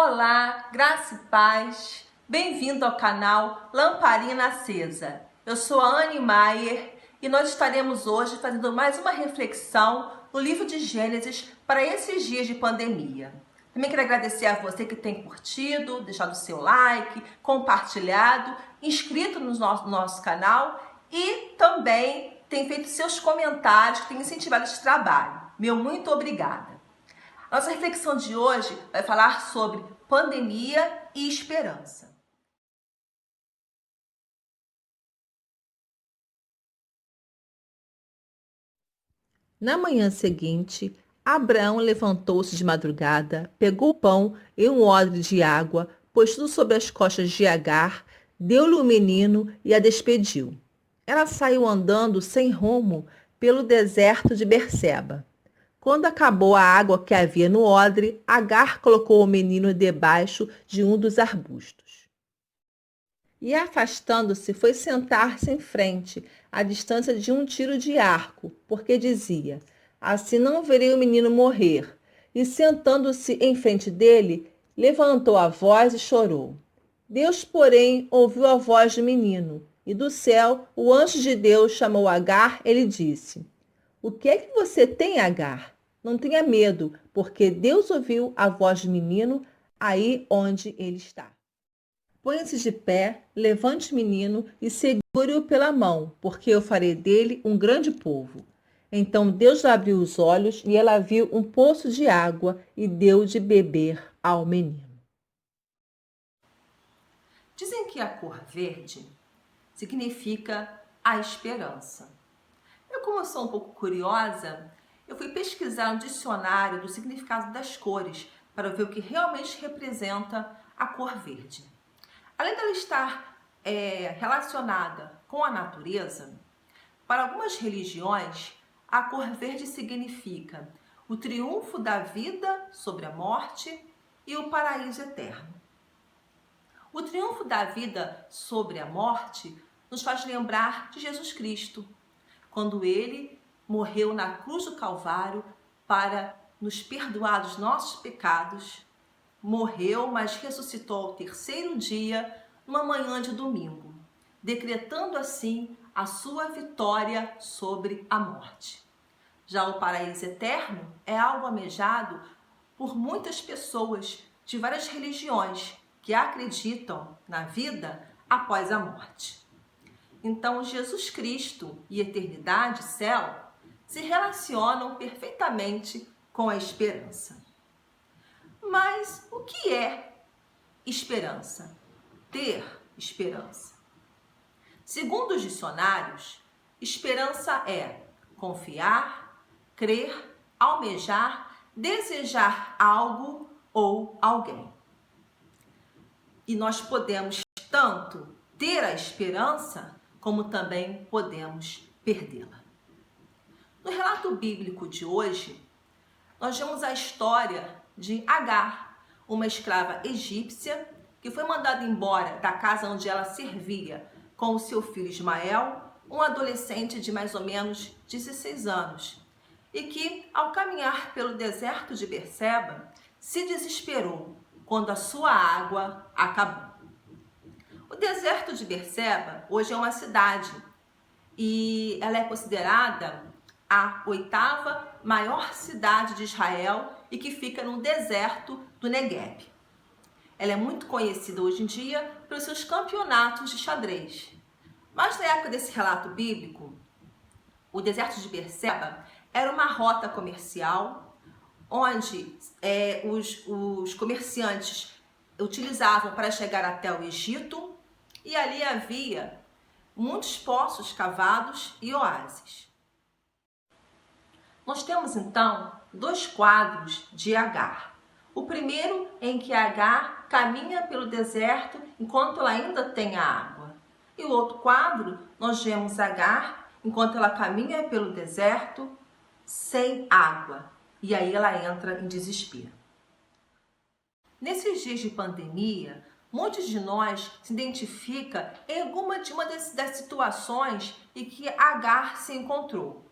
Olá, graça e paz. Bem-vindo ao canal Lamparina Acesa. Eu sou a Anne Maier e nós estaremos hoje fazendo mais uma reflexão no livro de Gênesis para esses dias de pandemia. Também quero agradecer a você que tem curtido, deixado o seu like, compartilhado, inscrito no nosso canal e também tem feito seus comentários que têm incentivado esse trabalho. Meu muito obrigada. Nossa reflexão de hoje vai falar sobre pandemia e esperança. Na manhã seguinte, Abraão levantou-se de madrugada, pegou o pão e um odre de água, pôs tudo sobre as costas de Agar, deu-lhe o menino e a despediu. Ela saiu andando sem rumo pelo deserto de Berseba. Quando acabou a água que havia no odre, Agar colocou o menino debaixo de um dos arbustos. E afastando-se, foi sentar-se em frente, à distância de um tiro de arco, porque dizia: assim não verei o menino morrer. E sentando-se em frente dele, levantou a voz e chorou. Deus, porém, ouviu a voz do menino, e do céu o anjo de Deus chamou Agar. Ele disse: o que é que você tem, Agar? Não tenha medo, porque Deus ouviu a voz do menino aí onde ele está. Põe-se de pé, levante o menino e segure-o pela mão, porque eu farei dele um grande povo. Então Deus lhe abriu os olhos e ela viu um poço de água e deu de beber ao menino. Dizem que a cor verde significa a esperança. Como eu sou um pouco curiosa, eu fui pesquisar um dicionário do significado das cores para ver o que realmente representa a cor verde. Além dela estar relacionada com a natureza, para algumas religiões, a cor verde significa o triunfo da vida sobre a morte e o paraíso eterno. O triunfo da vida sobre a morte nos faz lembrar de Jesus Cristo, quando ele morreu na cruz do Calvário para nos perdoar dos nossos pecados, morreu, mas ressuscitou ao terceiro dia, numa manhã de domingo, decretando assim a sua vitória sobre a morte. Já o paraíso eterno é algo almejado por muitas pessoas de várias religiões que acreditam na vida após a morte. Então, Jesus Cristo e eternidade, céu, se relacionam perfeitamente com a esperança. Mas o que é esperança? Ter esperança. Segundo os dicionários, esperança é confiar, crer, almejar, desejar algo ou alguém. E nós podemos tanto ter a esperança, como também podemos perdê-la. No relato bíblico de hoje, nós vemos a história de Agar, uma escrava egípcia que foi mandada embora da casa onde ela servia com o seu filho Ismael, um adolescente de mais ou menos 16 anos, e que, ao caminhar pelo deserto de Berseba, se desesperou quando a sua água acabou. O deserto de Berseba hoje é uma cidade e ela é considerada a 8ª maior cidade de Israel e que fica no deserto do Negueb. Ela é muito conhecida hoje em dia pelos seus campeonatos de xadrez. Mas na época desse relato bíblico, o deserto de Berseba era uma rota comercial onde os comerciantes utilizavam para chegar até o Egito, e ali havia muitos poços cavados e oásis. Nós temos então 2 quadros de Agar. O primeiro em que Agar caminha pelo deserto enquanto ela ainda tem a água. E o outro quadro, nós vemos Agar enquanto ela caminha pelo deserto sem água. E aí ela entra em desespero. Nesses dias de pandemia, muitos de nós se identificam em alguma das situações em que Agar se encontrou.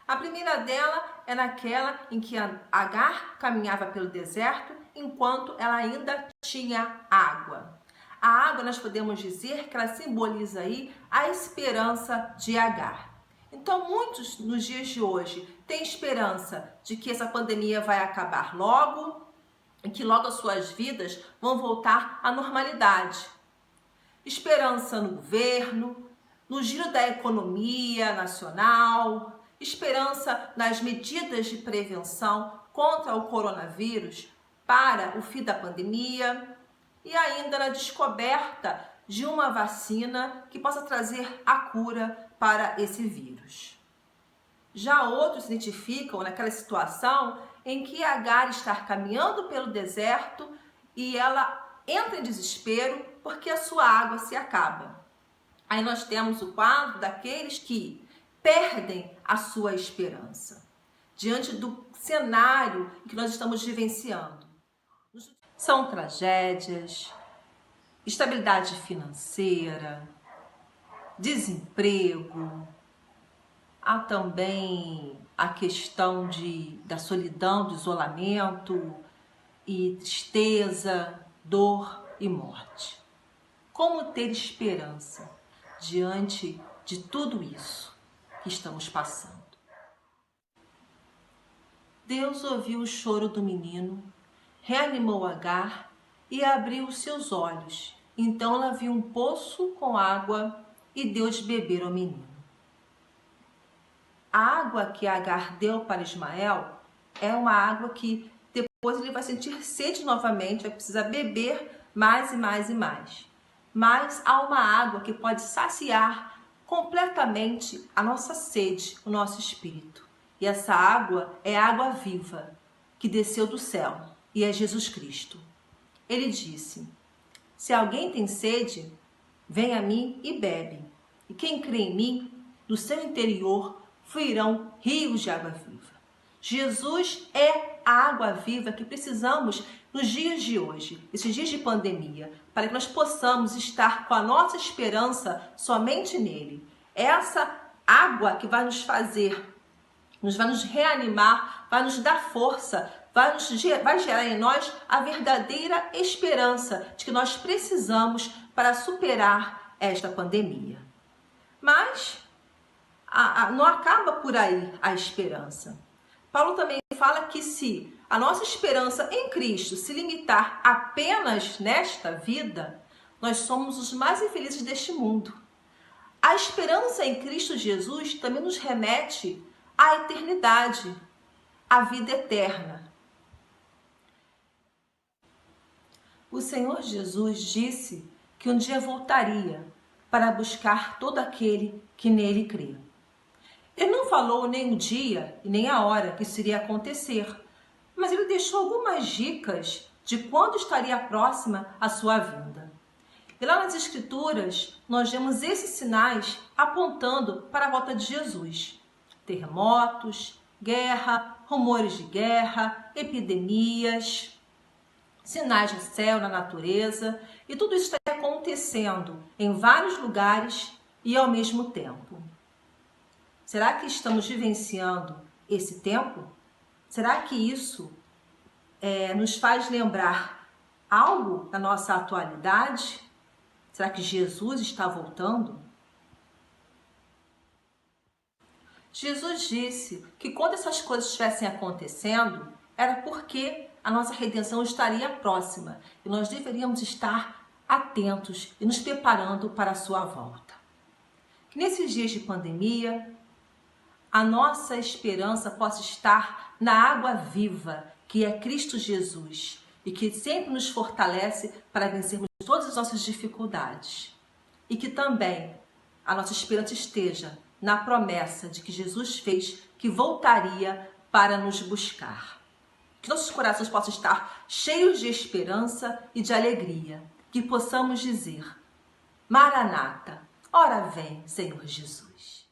A primeira dela é naquela em que Agar caminhava pelo deserto enquanto ela ainda tinha água. A água, nós podemos dizer que ela simboliza aí a esperança de Agar. Então, muitos nos dias de hoje têm esperança de que essa pandemia vai acabar logo e que logo as suas vidas vão voltar à normalidade. Esperança no governo, no giro da economia nacional, esperança nas medidas de prevenção contra o coronavírus para o fim da pandemia e ainda na descoberta de uma vacina que possa trazer a cura para esse vírus. Já outros se identificam naquela situação em que Agar está caminhando pelo deserto e ela entra em desespero porque a sua água se acaba. Aí nós temos o quadro daqueles que perdem a sua esperança diante do cenário que nós estamos vivenciando. São tragédias, instabilidade financeira, desemprego, há também a questão da solidão, do isolamento e tristeza, dor e morte. Como ter esperança diante de tudo isso que estamos passando? Deus ouviu o choro do menino, reanimou Agar e abriu os seus olhos. Então ela viu um poço com água e deu de beber ao menino. A água que Agar deu para Ismael é uma água que depois ele vai sentir sede novamente, vai precisar beber mais e mais e mais. Mas há uma água que pode saciar completamente a nossa sede, o nosso espírito. E essa água é a água viva que desceu do céu e é Jesus Cristo. Ele disse: se alguém tem sede, vem a mim e bebe. E quem crê em mim, do seu interior fluirão rios de água viva. Jesus é a água viva que precisamos nos dias de hoje, esses dias de pandemia, para que nós possamos estar com a nossa esperança somente nele. Essa água que vai nos fazer, vai nos reanimar, vai nos dar força, vai gerar em nós a verdadeira esperança de que nós precisamos para superar esta pandemia. Mas não acaba por aí a esperança. Paulo também fala que se a nossa esperança em Cristo se limitar apenas nesta vida, nós somos os mais infelizes deste mundo. A esperança em Cristo Jesus também nos remete à eternidade, à vida eterna. O Senhor Jesus disse que um dia voltaria para buscar todo aquele que nele crê. Ele não falou nem o dia e nem a hora que isso iria acontecer, mas ele deixou algumas dicas de quando estaria próxima a sua vinda. E lá nas Escrituras, nós vemos esses sinais apontando para a volta de Jesus. Terremotos, guerra, rumores de guerra, epidemias, sinais no céu, na natureza, e tudo isso está acontecendo em vários lugares e ao mesmo tempo. Será que estamos vivenciando esse tempo? Será que isso nos faz lembrar algo da nossa atualidade? Será que Jesus está voltando? Jesus disse que quando essas coisas estivessem acontecendo, era porque a nossa redenção estaria próxima e nós deveríamos estar atentos e nos preparando para a sua volta. Que nesses dias de pandemia, a nossa esperança possa estar na água viva, que é Cristo Jesus, e que sempre nos fortalece para vencermos todas as nossas dificuldades. E que também a nossa esperança esteja na promessa de que Jesus fez que voltaria para nos buscar. Que nossos corações possam estar cheios de esperança e de alegria, que possamos dizer: Maranata, ora vem, Senhor Jesus.